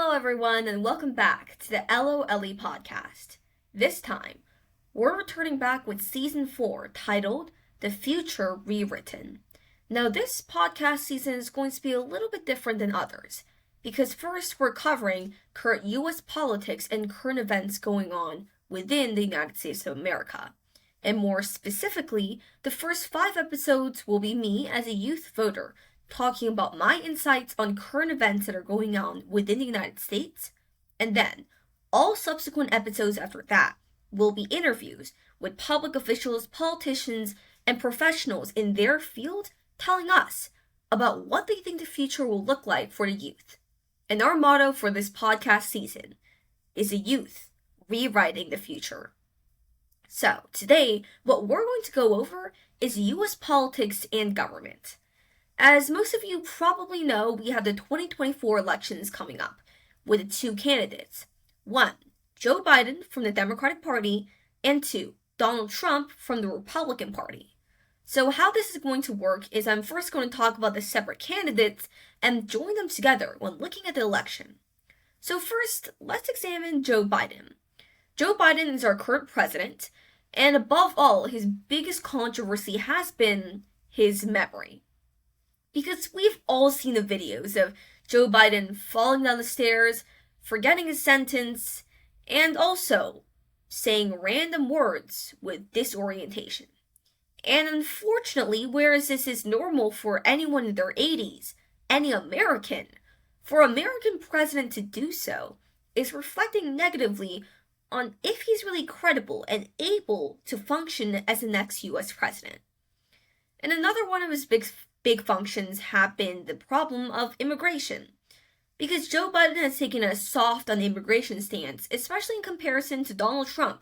Hello everyone and welcome back to the EloEllie podcast. This time, we're returning back with season 4 titled The Future Rewritten. Now this podcast season is going to be a little bit different than others because first we're covering current US politics and current events going on within the United States of America. And more specifically, the first 5 episodes will be me as a youth voter talking about my insights on current events that are going on within the United States, and then all subsequent episodes after that will be interviews with public officials, politicians, and professionals in their field telling us about what they think the future will look like for the youth. And our motto for this podcast season is the youth rewriting the future. So today, what we're going to go over is US politics and government. As most of you probably know, we have the 2024 elections coming up with 2 candidates. 1, Joe Biden from the Democratic Party, and 2, Donald Trump from the Republican Party. So how this is going to work is I'm first going to talk about the separate candidates and join them together when looking at the election. So first, let's examine Joe Biden. Joe Biden is our current president, and above all, his biggest controversy has been his memory. Because we've all seen the videos of Joe Biden falling down the stairs, forgetting his sentence, and also saying random words with disorientation. And unfortunately, whereas this is normal for anyone in their 80s, any American, for an American president to do so is reflecting negatively on if he's really credible and able to function as the next US president. And another one of his big functions have been the problem of immigration. Because Joe Biden has taken a soft on immigration stance, especially in comparison to Donald Trump,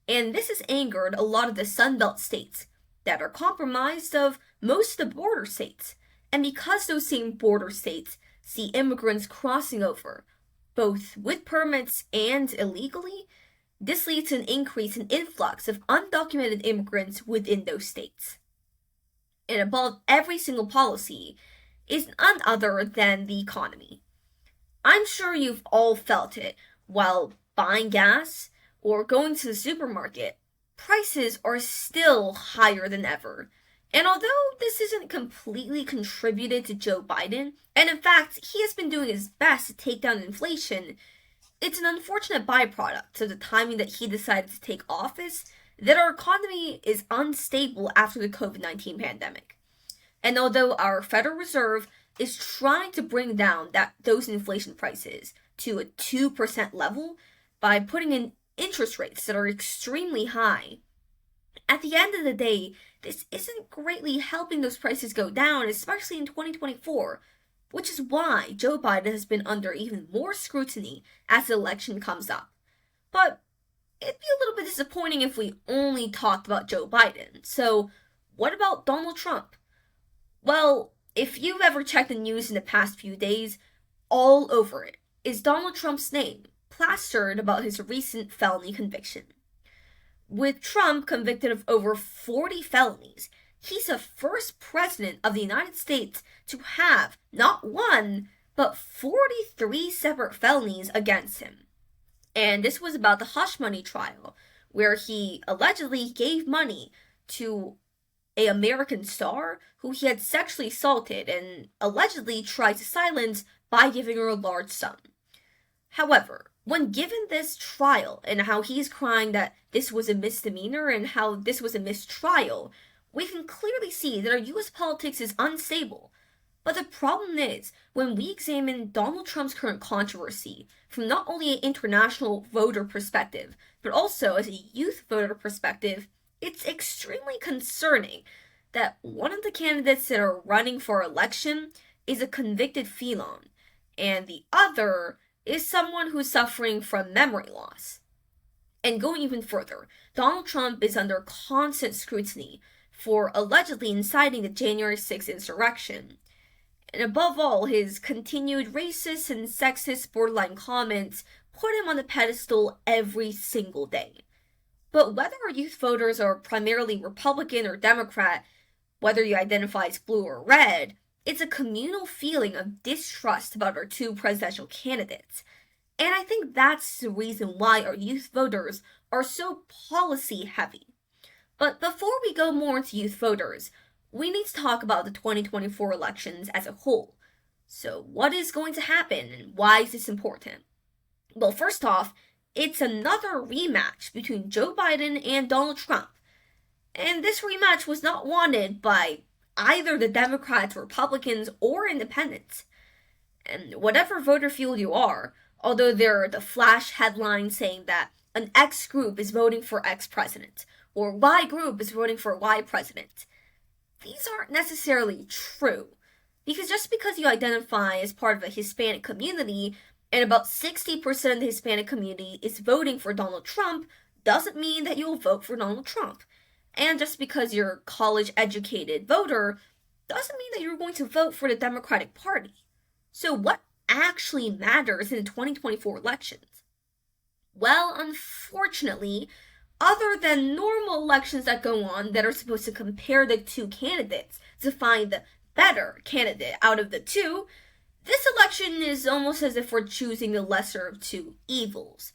and this has angered a lot of the Sunbelt states that are comprised of most of the border states. And because those same border states see immigrants crossing over, both with permits and illegally, this leads to an increase in influx of undocumented immigrants within those states. And above every single policy is none other than the economy. I'm sure you've all felt it while buying gas or going to the supermarket. Prices are still higher than ever. And although this isn't completely contributed to Joe Biden, and in fact, he has been doing his best to take down inflation, it's an unfortunate byproduct of the timing that he decided to take office that our economy is unstable after the COVID-19 pandemic. And although our Federal Reserve is trying to bring down those inflation prices to a 2% level by putting in interest rates that are extremely high, at the end of the day, this isn't greatly helping those prices go down, especially in 2024, which is why Joe Biden has been under even more scrutiny as the election comes up. But it'd be a little bit disappointing if we only talked about Joe Biden. So, what about Donald Trump? Well, if you've ever checked the news in the past few days, all over it is Donald Trump's name, plastered about his recent felony conviction. With Trump convicted of over 40 felonies, he's the first president of the United States to have not one, but 43 separate felonies against him. And this was about the hush money trial, where he allegedly gave money to an American star who he had sexually assaulted and allegedly tried to silence by giving her a large sum. However, when given this trial and how he's crying that this was a misdemeanor and how this was a mistrial, we can clearly see that our US politics is unstable. But the problem is, when we examine Donald Trump's current controversy from not only an international voter perspective, but also as a youth voter perspective, it's extremely concerning that one of the candidates that are running for election is a convicted felon, and the other is someone who's suffering from memory loss. And going even further, Donald Trump is under constant scrutiny for allegedly inciting the January 6th insurrection. And above all, his continued racist and sexist borderline comments put him on the pedestal every single day. But whether our youth voters are primarily Republican or Democrat, whether you identify as blue or red, it's a communal feeling of distrust about our two presidential candidates. And I think that's the reason why our youth voters are so policy heavy. But before we go more into youth voters, we need to talk about the 2024 elections as a whole. So, what is going to happen and why is this important? Well, first off, it's another rematch between Joe Biden and Donald Trump. And this rematch was not wanted by either the Democrats, Republicans, or Independents. And whatever voter field you are, although there are the flash headlines saying that an X group is voting for X president, or Y group is voting for Y president, these aren't necessarily true. Because just because you identify as part of a Hispanic community, and about 60% of the Hispanic community is voting for Donald Trump, doesn't mean that you'll vote for Donald Trump. And just because you're a college-educated voter, doesn't mean that you're going to vote for the Democratic Party. So what actually matters in the 2024 elections? Well, unfortunately, other than normal elections that go on that are supposed to compare the two candidates to find the better candidate out of the two, this election is almost as if we're choosing the lesser of two evils.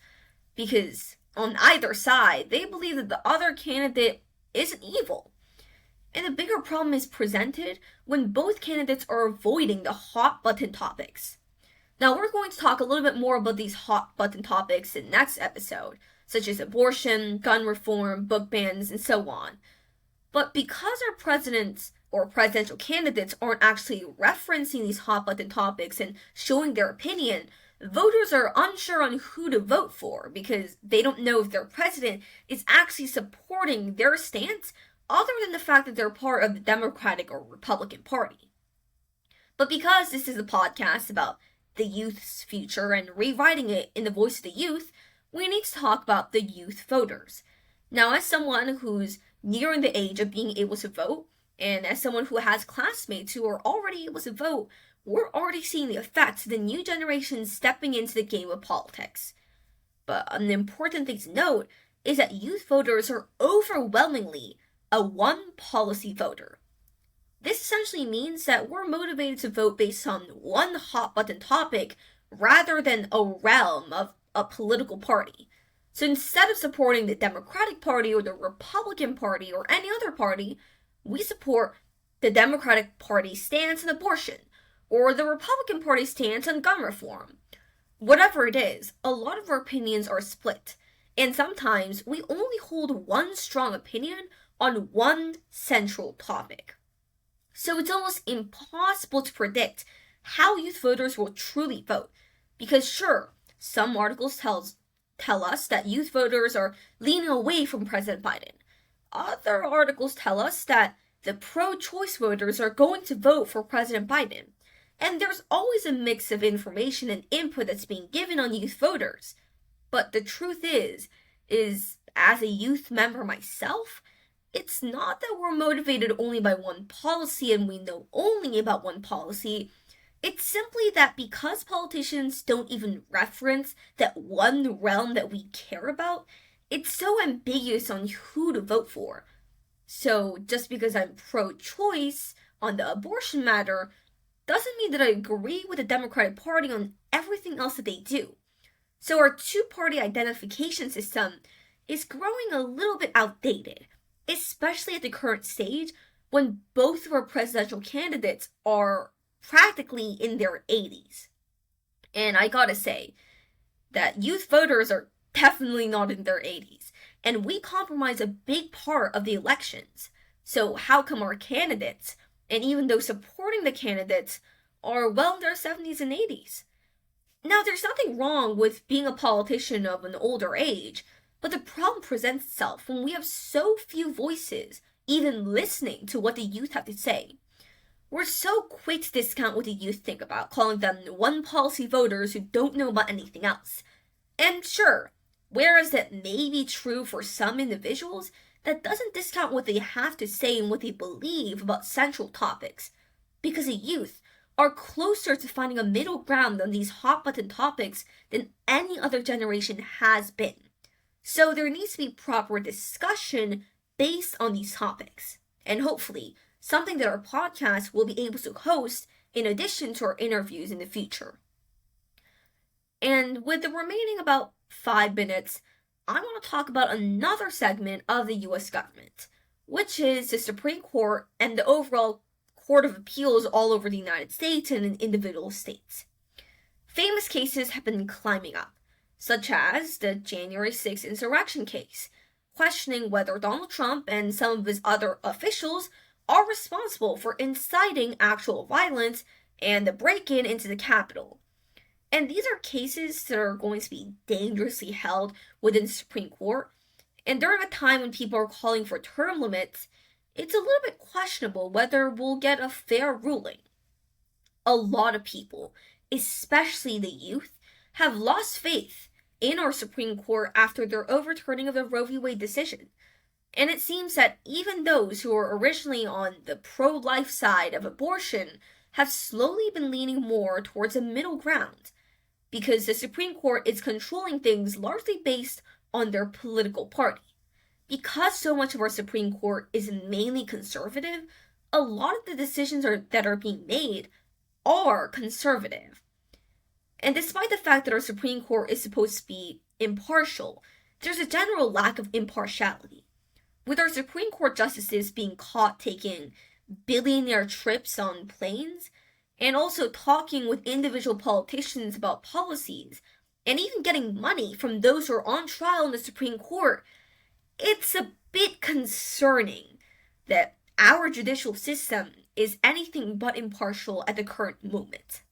Because on either side, they believe that the other candidate isn't evil. And the bigger problem is presented when both candidates are avoiding the hot button topics. Now, we're going to talk a little bit more about these hot button topics in the next episode, such as abortion, gun reform, book bans, and so on. But because our presidents or presidential candidates aren't actually referencing these hot button topics and showing their opinion, voters are unsure on who to vote for because they don't know if their president is actually supporting their stance other than the fact that they're part of the Democratic or Republican Party. But because this is a podcast about the youth's future and rewriting it in the voice of the youth, we need to talk about the youth voters. Now, as someone who's nearing the age of being able to vote, and as someone who has classmates who are already able to vote, we're already seeing the effects of the new generation stepping into the game of politics. But an important thing to note is that youth voters are overwhelmingly a one-policy voter. This essentially means that we're motivated to vote based on one hot-button topic rather than a realm of a political party. So instead of supporting the Democratic Party or the Republican Party or any other party, we support the Democratic Party's stance on abortion, or the Republican Party's stance on gun reform. Whatever it is, a lot of our opinions are split, and sometimes we only hold one strong opinion on one central topic. So it's almost impossible to predict how youth voters will truly vote, because sure, some articles tell us that youth voters are leaning away from President Biden. Other articles tell us that the pro-choice voters are going to vote for President Biden. And there's always a mix of information and input that's being given on youth voters. But the truth is as a youth member myself, it's not that we're motivated only by one policy and we know only about one policy. It's simply that because politicians don't even reference that one realm that we care about, it's so ambiguous on who to vote for. So just because I'm pro-choice on the abortion matter doesn't mean that I agree with the Democratic Party on everything else that they do. So our two-party identification system is growing a little bit outdated, especially at the current stage when both of our presidential candidates are practically in their 80s. And I gotta say that youth voters are definitely not in their 80s, and we compromise a big part of the elections. So how come our candidates, and even those supporting the candidates, are well in their 70s and 80s? Now, there's nothing wrong with being a politician of an older age, but the problem presents itself when we have so few voices even listening to what the youth have to say. We're so quick to discount what the youth think about, calling them one-policy voters who don't know about anything else. And sure, whereas that may be true for some individuals, that doesn't discount what they have to say and what they believe about central topics. Because the youth are closer to finding a middle ground on these hot-button topics than any other generation has been. So there needs to be proper discussion based on these topics. And hopefully, something that our podcast will be able to host in addition to our interviews in the future. And with the remaining about 5 minutes, I want to talk about another segment of the US government, which is the Supreme Court and the overall Court of Appeals all over the United States and in individual states. Famous cases have been climbing up, such as the January 6th insurrection case, questioning whether Donald Trump and some of his other officials are responsible for inciting actual violence and the break-in into the Capitol. And these are cases that are going to be dangerously held within the Supreme Court. And during a time when people are calling for term limits, it's a little bit questionable whether we'll get a fair ruling. A lot of people, especially the youth, have lost faith in our Supreme Court after their overturning of the Roe v. Wade decision. And it seems that even those who were originally on the pro-life side of abortion have slowly been leaning more towards a middle ground, because the Supreme Court is controlling things largely based on their political party. Because so much of our Supreme Court is mainly conservative, a lot of the decisions that are being made are conservative. And despite the fact that our Supreme Court is supposed to be impartial, there's a general lack of impartiality. With our Supreme Court justices being caught taking billionaire trips on planes, and also talking with individual politicians about policies, and even getting money from those who are on trial in the Supreme Court, it's a bit concerning that our judicial system is anything but impartial at the current moment.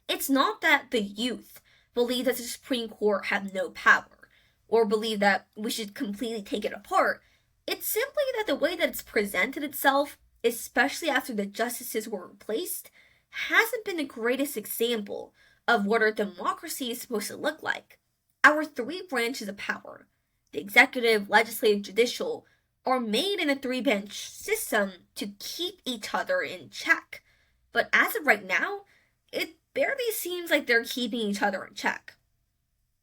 It's not that the youth believe that the Supreme Court have no power, or believe that we should completely take it apart. It's simply that the way that it's presented itself, especially after the justices were replaced, hasn't been the greatest example of what our democracy is supposed to look like. Our 3 branches of power, the executive, legislative, judicial, are made in a 3-branch system to keep each other in check. But as of right now, it barely seems like they're keeping each other in check.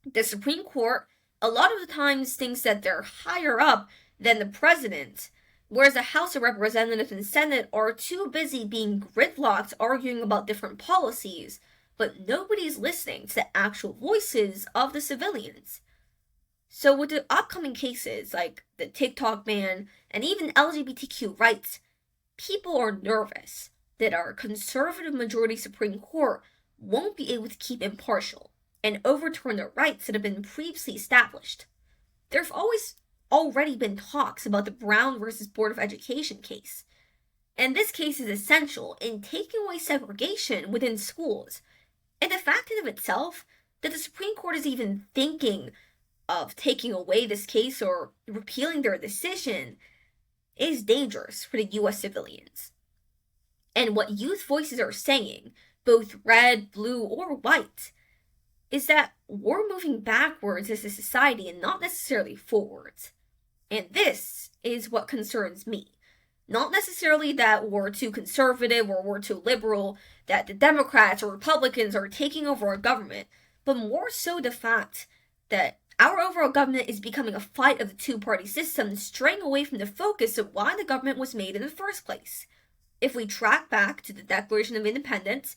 The Supreme Court, a lot of the times, thinks that they're higher up than the president, whereas the House of Representatives and Senate are too busy being gridlocked arguing about different policies, but nobody's listening to the actual voices of the civilians. So with the upcoming cases like the TikTok ban and even LGBTQ rights, people are nervous that our conservative majority Supreme Court won't be able to keep impartial and overturn the rights that have been previously established. There have already been talks about the Brown versus Board of Education case, and this case is essential in taking away segregation within schools. And the fact in of itself that the Supreme Court is even thinking of taking away this case or repealing their decision is dangerous for the US civilians. And what youth voices are saying, both red, blue, or white, is that we're moving backwards as a society and not necessarily forwards. And this is what concerns me. Not necessarily that we're too conservative or we're too liberal, that the Democrats or Republicans are taking over our government, but more so the fact that our overall government is becoming a fight of the two-party system, straying away from the focus of why the government was made in the first place. If we track back to the Declaration of Independence,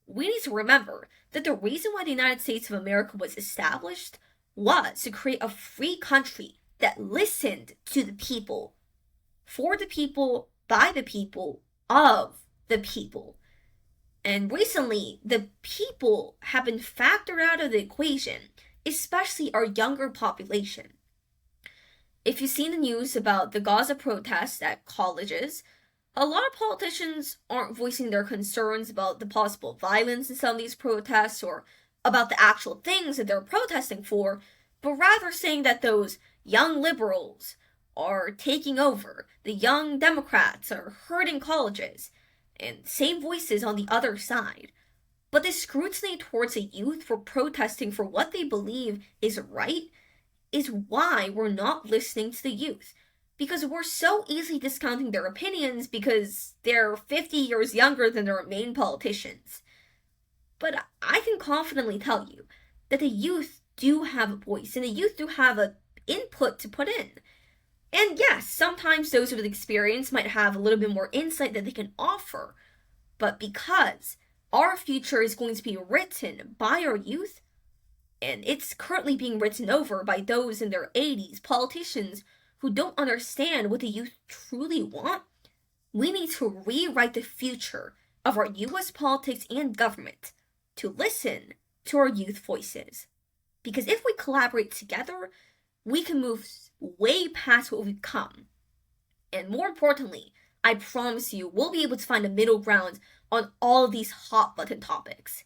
we need to remember that the reason why the United States of America was established was to create a free country that listened to the people, for the people, by the people, of the people. And recently, the people have been factored out of the equation, especially our younger population. If you've seen the news about the Gaza protests at colleges, a lot of politicians aren't voicing their concerns about the possible violence in some of these protests or about the actual things that they're protesting for, but rather saying that those young liberals are taking over, the young Democrats are hurting colleges, and same voices on the other side. But the scrutiny towards the youth for protesting for what they believe is right is why we're not listening to the youth. Because we're so easily discounting their opinions because they're 50 years younger than their main politicians. But I can confidently tell you that the youth do have a voice and the youth do have an input to put in. And yes, sometimes those with experience might have a little bit more insight that they can offer, but because our future is going to be written by our youth, and it's currently being written over by those in their 80s, politicians who don't understand what the youth truly want, we need to rewrite the future of our US politics and government to listen to our youth voices. Because if we collaborate together, we can move way past what we've come. And more importantly, I promise you, we'll be able to find a middle ground on all of these hot button topics.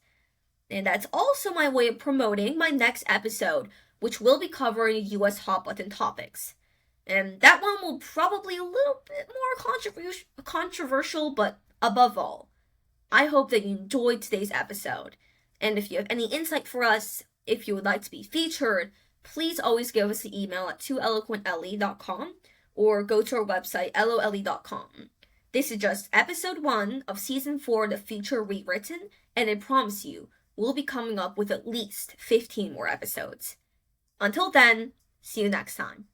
And that's also my way of promoting my next episode, which will be covering US hot button topics. And that one will probably a little bit more controversial, but above all, I hope that you enjoyed today's episode. And if you have any insight for us, if you would like to be featured, please always give us an email at tooeloquentellie.com or go to our website, EloEllie.com. This is just episode 1 of season 4, The Future Rewritten, and I promise you, we'll be coming up with at least 15 more episodes. Until then, see you next time.